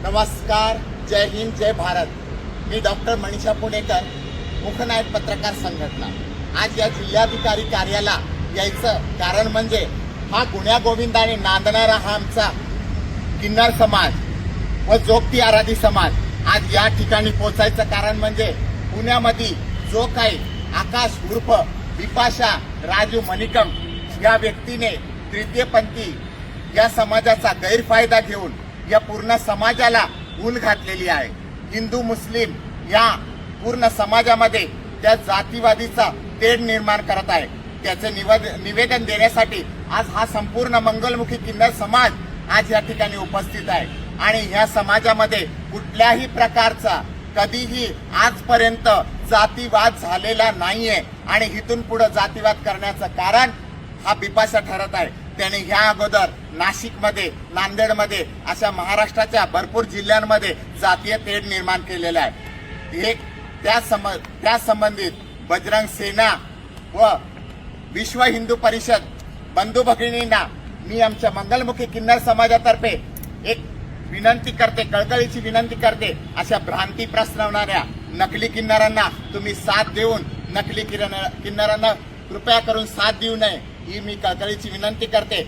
नमस्कार, जय हिंद, जय भारत. मी डॉक्टर मनीषा पुणेकर, मुखनायक पत्रकार संघटना. आज या जिल्हाधिकारी कार्याला यायचं कारण म्हणजे हा गुण्या गोविंदाने नांदणारा हा आमचा किन्नर समाज व जोगती आराधी समाज आज या ठिकाणी पोहोचायचं कारण म्हणजे पुण्यामध्ये जो काही आकाश उर्फ बिपाशा राजू मणिकम या व्यक्तीने तृतीयपंथी या समाजाचा गैरफायदा घेऊन या पूर्ण समाजाला ऊन घातलेली आहे. हिंदू मुस्लिम या पूर्ण समाजामध्ये त्या जातीवादीचा तेढ निर्माण करत आहे. त्याचे निवेदन देण्यासाठी आज हा संपूर्ण मंगलमुखी किन्नर समाज आज या ठिकाणी उपस्थित आहे. आणि ह्या समाजामध्ये कुठल्याही प्रकारचा कधीही आजपर्यंत जातीवाद झालेला नाहीये आणि इथून पुढे जातीवाद करण्याचं कारण हा बिपाशा ठरत आहे. त्याने ह्या अगोदर नाशिकमध्ये, नांदेडमध्ये अशा महाराष्ट्राच्या भरपूर जिल्ह्यांमध्ये जातीय तेढ निर्माण केलेला आहे. त्या संबंधित बजरंग सेना व विश्व हिंदू परिषद बंधू भगिनींना मी आमच्या मंगलमुखी किन्नर समाजातर्फे एक विनंती करते, कळकळीची विनंती करते. अशा भ्रांती पसरवणाऱ्या नकली किन्नरांना तुम्ही साथ देऊन नकली किन्नरांना कृपया करून साथ देऊ नये ही मी कळकळीची विनंती करते.